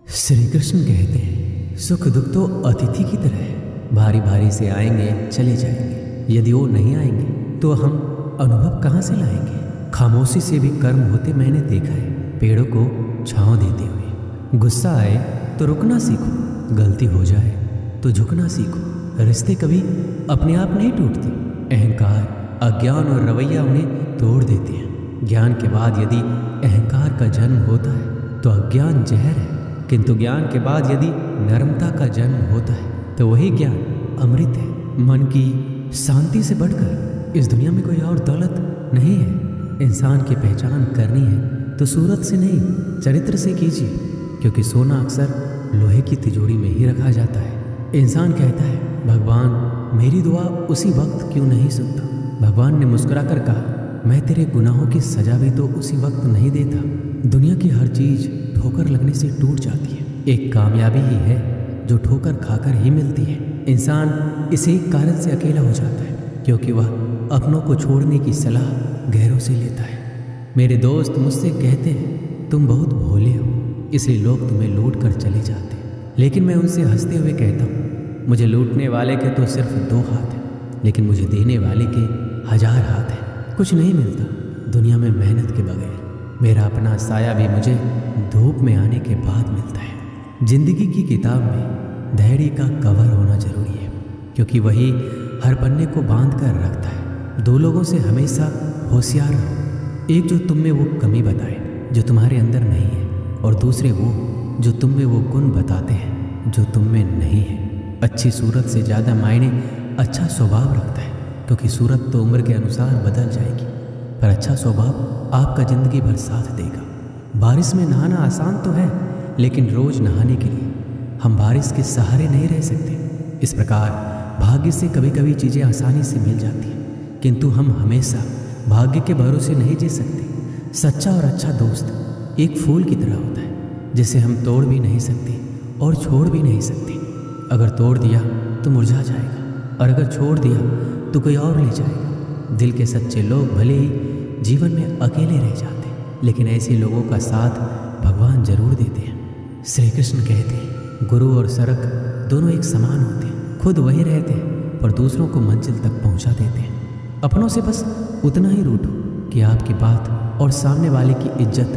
श्री कृष्ण कहते हैं, सुख दुख तो अतिथि की तरह है, भारी भारी से आएंगे चले जाएंगे। यदि वो नहीं आएंगे तो हम अनुभव कहाँ से लाएंगे। खामोशी से भी कर्म होते मैंने देखा है, पेड़ों को छांव देते हुए। गुस्सा आए तो रुकना सीखो, गलती हो जाए तो झुकना सीखो। रिश्ते कभी अपने आप नहीं टूटते, अहंकार अज्ञान और रवैया उन्हें तोड़ देते हैं। ज्ञान के बाद यदि अहंकार का जन्म होता है तो अज्ञान जहर है, किंतु ज्ञान के बाद यदि नर्मता का जन्म होता है तो वही ज्ञान अमृत है। मन की शांति से बढ़कर इस दुनिया में कोई और दौलत नहीं है। इंसान की पहचान करनी है तो सूरत से नहीं, चरित्र से कीजिए, क्योंकि सोना अक्सर लोहे की तिजोरी में ही रखा जाता है। इंसान कहता है, भगवान मेरी दुआ उसी वक्त क्यों नहीं सुनता। भगवान ने मुस्कुराकर कहा, मैं तेरे गुनाहों की सजा भी तो उसी वक्त नहीं देता। दुनिया की हर चीज ठोकर लगने से टूट जाती है, एक कामयाबी ही है जो ठोकर खाकर ही मिलती है। इंसान इसी कारण से अकेला हो जाता है क्योंकि वह अपनों को छोड़ने की सलाह गैरों से लेता है। मेरे दोस्त मुझसे कहते हैं, तुम बहुत भोले हो, इसलिए लोग तुम्हें लूट कर चले जाते हैं। लेकिन मैं उनसे हंसते हुए कहता हूँ, मुझे लूटने वाले के तो सिर्फ 2 हाथ हैं, लेकिन मुझे देने वाले के 1000 हाथ हैं। कुछ नहीं मिलता दुनिया में मेहनत के बगैर। मेरा अपना साया भी मुझे धूप में आने के बाद मिलता है। जिंदगी की किताब में धैर्य का कवर होना जरूरी है, क्योंकि वही हर पन्ने को बांध कर रखता है। 2 लोगों से हमेशा होशियार रहो, एक जो तुम में वो कमी बताए जो तुम्हारे अंदर नहीं है, और दूसरे वो जो तुम में वो गुण बताते हैं जो तुम में नहीं है। अच्छी सूरत से ज़्यादा मायने अच्छा स्वभाव रखता है, क्योंकि सूरत तो उम्र के अनुसार बदल जाएगी, पर अच्छा स्वभाव आपका ज़िंदगी भर साथ देगा। बारिश में नहाना आसान तो है, लेकिन रोज़ नहाने के लिए हम बारिश के सहारे नहीं रह सकते। इस प्रकार भाग्य से कभी कभी चीज़ें आसानी से मिल जाती हैं, किंतु हम हमेशा भाग्य के भरोसे नहीं जी सकते। सच्चा और अच्छा दोस्त एक फूल की तरह होता है, जिसे हम तोड़ भी नहीं सकते और छोड़ भी नहीं सकते। अगर तोड़ दिया तो मुरझा जाएगा, और अगर छोड़ दिया तो कोई और ले जाएगा। दिल के सच्चे लोग भले ही जीवन में अकेले रह जाते, लेकिन ऐसे लोगों का साथ भगवान जरूर देते हैं। श्री कृष्ण कहते हैं, गुरु और सड़क दोनों एक समान होते हैं। खुद वही रहते हैं पर दूसरों को मंजिल तक पहुंचा देते हैं। अपनों से बस उतना ही रूठो कि आपकी बात और सामने वाले की इज्जत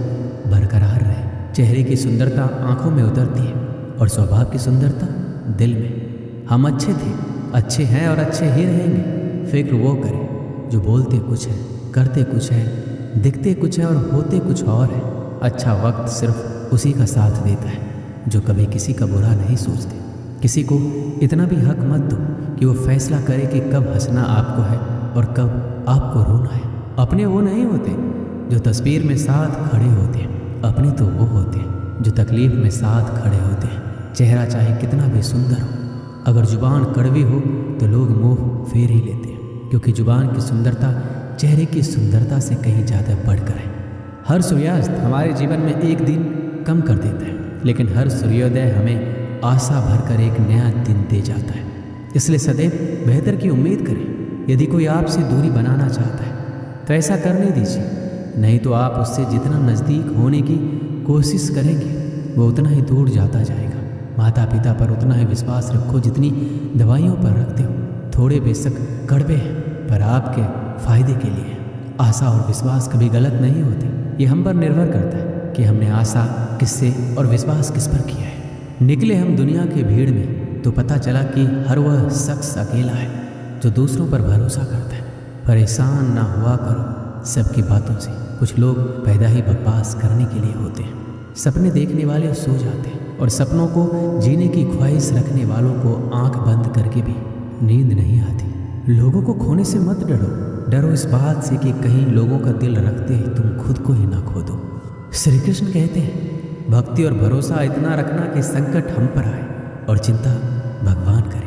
बरकरार रहे। चेहरे की सुंदरता आंखों में उतरती है और स्वभाव की सुंदरता दिल में। हम अच्छे थे, अच्छे हैं और अच्छे ही रहेंगे। फिक्र वो करें जो बोलते कुछ है, करते कुछ है, दिखते कुछ है और होते कुछ और है। अच्छा वक्त सिर्फ उसी का साथ देता है जो कभी किसी का बुरा नहीं सोचते। किसी को इतना भी हक मत दो कि वो फैसला करे कि कब हंसना आपको है और कब आपको रोना है। अपने वो नहीं होते जो तस्वीर में साथ खड़े होते हैं, अपने तो वो होते हैं जो तकलीफ में साथ खड़े होते हैं। चेहरा चाहे कितना भी सुंदर हो, अगर जुबान कड़वी हो तो लोग मुंह फेर ही लेते हैं, क्योंकि जुबान की सुंदरता चेहरे की सुंदरता से कहीं ज़्यादा बढ़कर है। हर सूर्यास्त हमारे जीवन में एक दिन कम कर देता है, लेकिन हर सूर्योदय हमें आशा भरकर एक नया दिन दे जाता है। इसलिए सदैव बेहतर की उम्मीद करें। यदि कोई आपसे दूरी बनाना चाहता है तो ऐसा करने दीजिए, नहीं तो आप उससे जितना नज़दीक होने की कोशिश करेंगे वो उतना ही दूर जाता जाएगा। माता पिता पर उतना ही विश्वास रखो जितनी दवाइयों पर रखते हो। थोड़े बेशक कड़वे हैं पर आपके फायदे के लिए। आशा और विश्वास कभी गलत नहीं होते, ये हम पर निर्भर करता है कि हमने आशा किससे और विश्वास किस पर किया है। निकले हम दुनिया की भीड़ में तो पता चला कि हर वह शख्स अकेला है जो दूसरों पर भरोसा करता है। परेशान ना हुआ करो सबकी बातों से। कुछ लोग पैदा ही बकवास करने के लिए होते हैं। सपने देखने वाले सो जाते हैं, और सपनों को जीने की ख्वाहिश रखने वालों को आंख बंद करके भी नींद नहीं आती। लोगों को खोने से मत डरो, डरो इस बात से कि कहीं लोगों का दिल रखते ही तुम खुद को ही ना खो दो। श्री कृष्ण कहते हैं, भक्ति और भरोसा इतना रखना कि संकट हम पर आए और चिंता भगवान करे।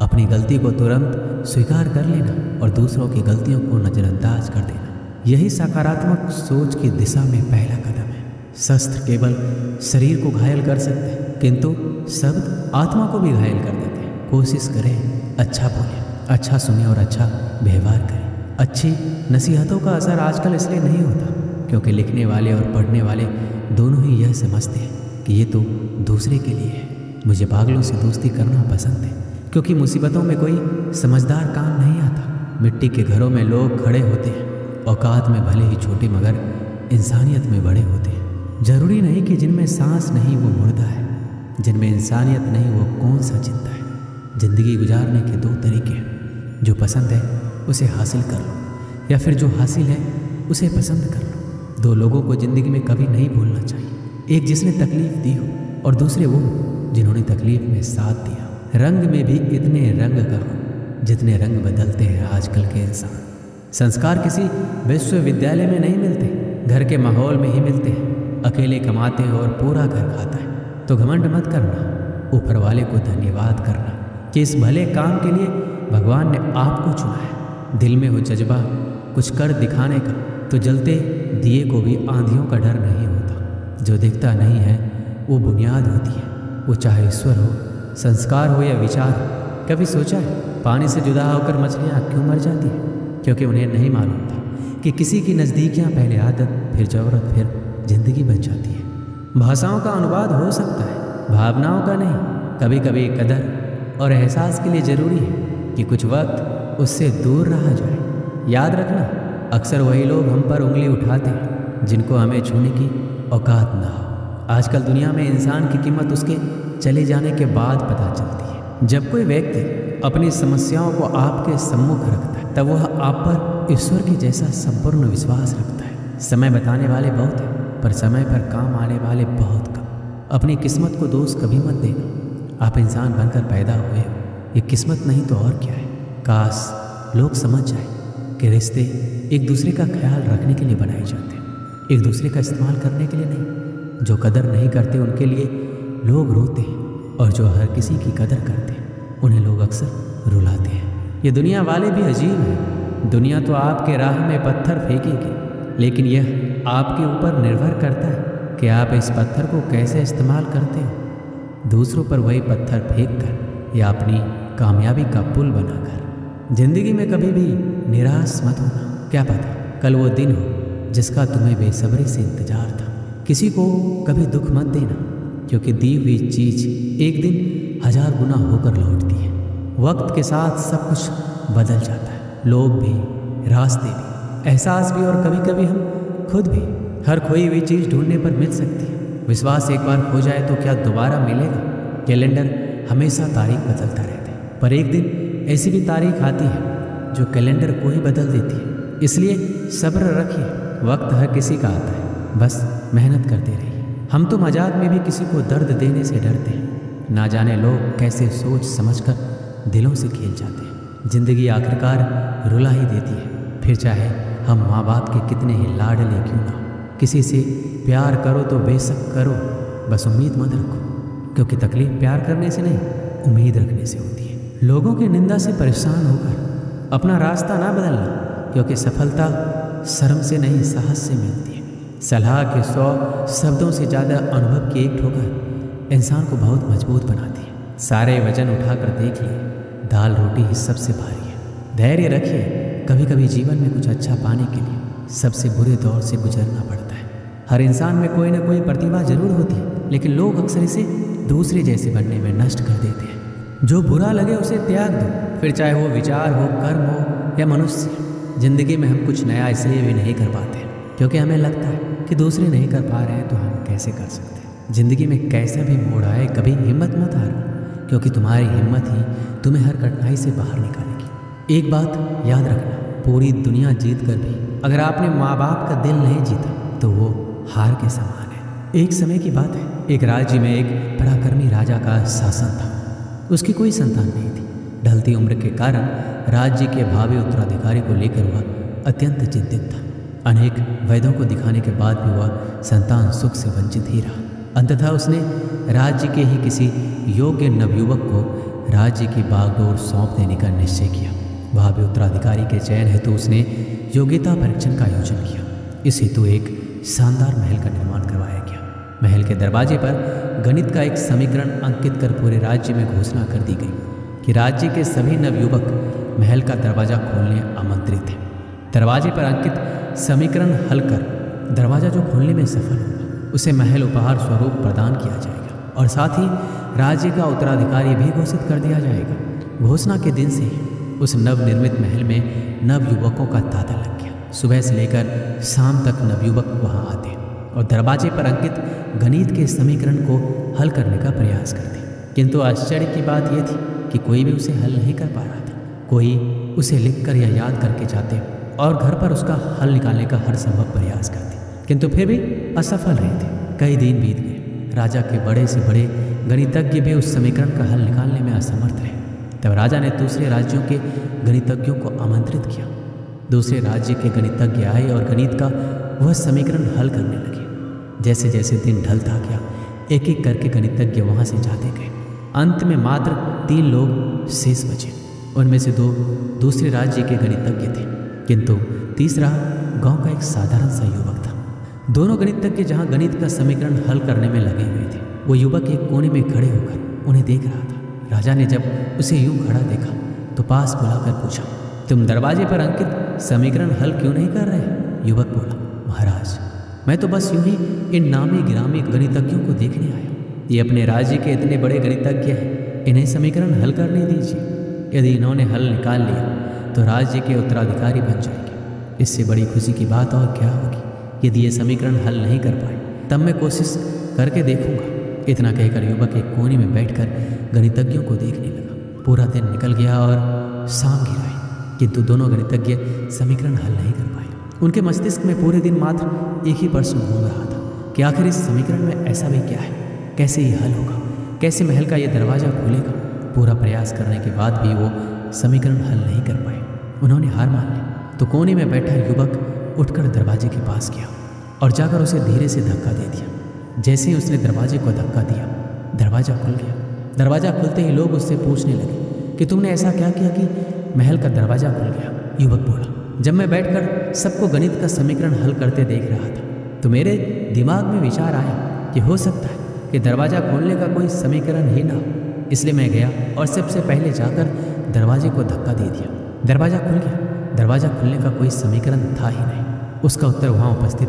अपनी गलती को तुरंत स्वीकार कर लेना और दूसरों की गलतियों को नज़रअंदाज कर देना, यही सकारात्मक सोच की दिशा में पहला कदम है। शस्त्र केवल शरीर को घायल कर सकते हैं, किंतु शब्द आत्मा को भी घायल कर देते हैं। कोशिश करें अच्छा बोलें, अच्छा सुने और अच्छा व्यवहार करें। अच्छी नसीहतों का असर आजकल इसलिए नहीं होता क्योंकि लिखने वाले और पढ़ने वाले दोनों ही यह समझते हैं कि ये तो दूसरे के लिए है। मुझे पागलों से दोस्ती करना पसंद है, क्योंकि मुसीबतों में कोई समझदार काम नहीं आता। मिट्टी के घरों में लोग खड़े होते हैं, औकात में भले ही छोटे मगर इंसानियत में बड़े होते हैं। जरूरी नहीं कि जिनमें सांस नहीं वो मुर्दा है, जिनमें इंसानियत नहीं वो कौन सा जिंदा है। ज़िंदगी गुजारने के दो तरीके हैं, जो पसंद है उसे हासिल कर लो, या फिर जो हासिल है उसे पसंद कर लो। दो लोगों को ज़िंदगी में कभी नहीं भूलना चाहिए, एक जिसने तकलीफ़ दी हो और दूसरे वो जिन्होंने तकलीफ़ में साथ दिया। रंग में भी इतने रंग कहाँ जितने रंग बदलते हैं आजकल के इंसान। संस्कार किसी विश्वविद्यालय में नहीं मिलते, घर के माहौल में ही मिलते हैं। अकेले कमाते हो और पूरा घर खाता है तो घमंड मत करना, ऊपर वाले को धन्यवाद करना कि इस भले काम के लिए भगवान ने आपको चुना है। दिल में हो जज्बा कुछ कर दिखाने का तो जलते दिए को भी आंधियों का डर नहीं होता। जो दिखता नहीं है वो बुनियाद होती है, वो चाहे ईश्वर हो, संस्कार हो या विचार हो। कभी सोचा है पानी से जुदा होकर मछलियाँ क्यों मर जाती हैं? क्योंकि उन्हें नहीं मालूम था कि किसी की नज़दीकियाँ पहले आदत, फिर ज़रूरत, फिर ज़िंदगी बन जाती है। भाषाओं का अनुवाद हो सकता है, भावनाओं का नहीं। कभी कभी कदर और एहसास के लिए ज़रूरी है कि कुछ वक्त उससे दूर रहा जाए। याद रखना, अक्सर वही लोग हम पर उंगली उठाते हैं जिनको हमें छूने की औकात ना हो। आजकल दुनिया में इंसान की कीमत उसके चले जाने के बाद पता चलती है। जब कोई व्यक्ति अपनी समस्याओं को आपके सम्मुख रखता है तब वह आप पर ईश्वर के जैसा संपूर्ण विश्वास रखता है। समय बताने वाले बहुत हैं, पर समय पर काम आने वाले बहुत कम। अपनी किस्मत को दोष कभी मत देना। आप इंसान बनकर पैदा हुए हो, ये किस्मत नहीं तो और क्या है। काश लोग समझ जाए कि रिश्ते एक दूसरे का ख्याल रखने के लिए बनाए जाते हैं, एक दूसरे का इस्तेमाल करने के लिए नहीं। जो कदर नहीं करते उनके लिए लोग रोते हैं, और जो हर किसी की कदर करते हैं उन्हें लोग अक्सर रुलाते हैं। ये दुनिया वाले भी अजीब हैं। दुनिया तो आपके राह में पत्थर फेंकेगी, लेकिन यह आपके ऊपर निर्भर करता है कि आप इस पत्थर को कैसे इस्तेमाल करते हो। दूसरों पर वही पत्थर फेंक कर या अपनी कामयाबी का पुल बनाकर। जिंदगी में कभी भी निराश मत होना। क्या पता कल वो दिन हो जिसका तुम्हें बेसब्री से इंतजार था। किसी को कभी दुख मत देना, क्योंकि दी हुई चीज एक दिन 1000 गुना होकर लौटती है। वक्त के साथ सब कुछ बदल जाता है, लोग भी, रास्ते भी, एहसास भी, और कभी कभी हम खुद भी। हर खोई हुई चीज़ ढूंढने पर मिल सकती है। विश्वास एक बार खो जाए तो क्या दोबारा मिलेगा? कैलेंडर हमेशा तारीख बदलता रहता है, पर एक दिन ऐसी भी तारीख आती है जो कैलेंडर को ही बदल देती है। इसलिए सब्र रखिए, वक्त हर किसी का आता है, बस मेहनत करते रहिए। हम तो मजाक में भी किसी को दर्द देने से डरते हैं। ना जाने लोग कैसे सोच समझकर दिलों से खेल जाते हैं। जिंदगी आखिरकार रुला ही देती है, फिर चाहे हम माँ बाप के कितने ही लाडले क्यों ना हो। किसी से प्यार करो तो बेशक करो, बस उम्मीद मत रखो, क्योंकि तकलीफ प्यार करने से नहीं, उम्मीद रखने से होती है। लोगों की निंदा से परेशान होकर अपना रास्ता ना बदलना, क्योंकि सफलता शर्म से नहीं साहस से मिलती है। सलाह के 100 शब्दों से ज़्यादा अनुभव की एक ठोकर इंसान को बहुत मजबूत बनाती है। सारे वजन उठाकर देख लिए, दाल रोटी ही सबसे भारी है। धैर्य रखिए, कभी कभी जीवन में कुछ अच्छा पाने के लिए सबसे बुरे दौर से गुजरना पड़ता है। हर इंसान में कोई ना कोई प्रतिभा जरूर होती है, लेकिन लोग अक्सर इसे दूसरे जैसे बनने में नष्ट कर देते हैं। जो बुरा लगे उसे त्याग दो, फिर चाहे वो विचार हो, कर्म हो या मनुष्य। जिंदगी में हम कुछ नया इसलिए भी नहीं कर पाते क्योंकि हमें लगता है कि दूसरे नहीं कर पा रहे हैं तो हम कैसे कर सकते हैं। जिंदगी में कैसा भी मोड़ आए कभी हिम्मत मत हारना, क्योंकि तुम्हारी हिम्मत ही तुम्हें हर कठिनाई से बाहर निकालेगी। एक बात याद रखना, पूरी दुनिया जीत कर भी अगर आपने माँ बाप का दिल नहीं जीता तो वो हार के समान है। एक समय की बात है, एक राज्य में एक पराक्रमी राजा का शासन था। उसकी कोई संतान नहीं थी। ढलती उम्र के कारण राज्य के भावी उत्तराधिकारी को लेकर वह अत्यंत चिंतित था। अनेक वैद्यों को दिखाने के बाद भी वह संतान सुख से वंचित ही रहा। अंततः उसने राज्य के ही किसी योग्य नवयुवक को राज्य की बागडोर सौंप देने का निश्चय किया। भावी उत्तराधिकारी के चयन हेतु उसने योग्यता परीक्षण का आयोजन किया। इस हेतु एक शानदार महल का निर्माण करवाया गया। महल के दरवाजे पर गणित का एक समीकरण अंकित कर पूरे राज्य में घोषणा कर दी गई कि राज्य के सभी नवयुवक महल का दरवाजा खोलने आमंत्रित थे। दरवाजे पर अंकित समीकरण हल कर दरवाजा जो खोलने में सफल हुआ उसे महल उपहार स्वरूप प्रदान किया जाएगा और साथ ही राज्य का उत्तराधिकारी भी घोषित कर दिया जाएगा। घोषणा के दिन से ही उस नवनिर्मित महल में नवयुवकों का तांता लग गया। सुबह से लेकर शाम तक नवयुवक वहां आते और दरवाजे पर अंकित गणित के समीकरण को हल करने का प्रयास करते, किंतु आश्चर्य की बात यह थी कि कोई भी उसे हल नहीं कर पा रहा था। कोई उसे लिखकर या याद करके जाते और घर पर उसका हल निकालने का हर संभव प्रयास करते, किंतु फिर भी असफल रहे थे। कई दिन बीत गए। राजा के बड़े से बड़े गणितज्ञ भी उस समीकरण का हल निकालने में असमर्थ रहे। तब राजा ने दूसरे राज्यों के गणितज्ञों को आमंत्रित किया। दूसरे राज्य के गणितज्ञ आए और गणित का वह समीकरण हल करने लगे। जैसे जैसे दिन ढलता गया, एक एक करके गणितज्ञ वहां से जाते गए। अंत में मात्र 3 लोग शेष बचे। उनमें से 2 दूसरे राज्य के गणितज्ञ थे, किंतु तीसरा गांव का एक साधारण सा युवक था। दोनों गणितज्ञ जहां गणित का समीकरण हल करने में लगे हुए थे, वो युवक एक कोने में खड़े होकर उन्हें देख रहा था। राजा ने जब उसे यूं खड़ा देखा तो पास बुलाकर पूछा, तुम दरवाजे पर अंकित समीकरण हल क्यों नहीं कर रहे? युवक बोला, महाराज, मैं तो बस यूं ही इन नामी गिरामी गणितज्ञों को देखने आया। ये अपने राज्य के इतने बड़े गणितज्ञ हैं, इन्हें समीकरण हल करने दीजिए। यदि इन्होंने हल निकाल लिया तो राज्य के उत्तराधिकारी बन जाएंगे। इससे बड़ी खुशी की बात और क्या होगी। यदि ये समीकरण हल नहीं कर पाए तब मैं कोशिश करके देखूंगा। इतना कहकर युवक एक कोने में बैठकर गणितज्ञों को देखने लगा। पूरा दिन निकल गया और शाम घिर आई, किंतु दोनों गणितज्ञ समीकरण हल नहीं कर पाए। उनके मस्तिष्क में पूरे दिन मात्र एक ही प्रश्न घूम रहा था कि आखिर इस समीकरण में ऐसा भी क्या है, कैसे ये हल होगा, कैसे महल का ये दरवाज़ा खुलेगा। पूरा प्रयास करने के बाद भी वो समीकरण हल नहीं कर पाए। उन्होंने हार मान ली तो कोने में बैठा युवक उठकर दरवाजे के पास गया और जाकर उसे धीरे से धक्का दे दिया। जैसे ही उसने दरवाजे को धक्का दिया, दरवाज़ा खुल गया। दरवाज़ा खुलते ही लोग उससे पूछने लगे कि तुमने ऐसा क्या किया कि महल का दरवाज़ा खुल गया? युवक बोला, जब मैं बैठकर सबको गणित का समीकरण हल करते देख रहा था तो मेरे दिमाग में विचार आया कि हो सकता है कि दरवाज़ा खोलने का कोई समीकरण ही ना हो। इसलिए मैं गया और सबसे पहले जाकर दरवाजे को धक्का दे दिया। दरवाज़ा खुल गया। दरवाज़ा खुलने का कोई समीकरण था ही नहीं। उसका उत्तर वहाँ उपस्थित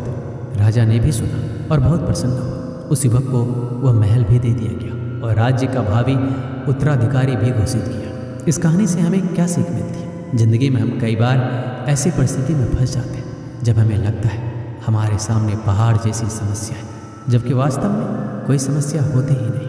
राजा ने भी सुना और बहुत प्रसन्न हुआ। उस युवक को वह महल भी दे दिया गया और राज्य का भावी उत्तराधिकारी भी घोषित किया। इस कहानी से हमें क्या सीख मिलती है? जिंदगी में हम कई बार ऐसी परिस्थिति में फंस जाते हैं जब हमें लगता है हमारे सामने पहाड़ जैसी समस्या है, जबकि वास्तव में कोई समस्या होती ही नहीं,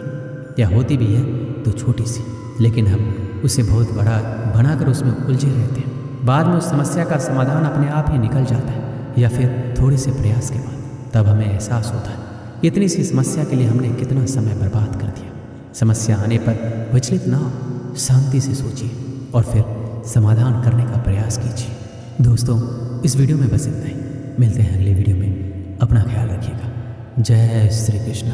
या होती भी है तो छोटी सी, लेकिन हम उसे बहुत बड़ा बनाकर उसमें उलझे रहते हैं। बाद में उस समस्या का समाधान अपने आप ही निकल जाता है, या फिर थोड़े से प्रयास के बाद तब हमें एहसास होता है इतनी सी समस्या के लिए हमने कितना समय बर्बाद कर दिया। समस्या आने पर विचलित ना हो, शांति से सोचिए और फिर समाधान करने का प्रयास कीजिए। दोस्तों, इस वीडियो में बस इतना ही। मिलते हैं अगले वीडियो में। अपना ख्याल रखिएगा। जय श्री कृष्ण।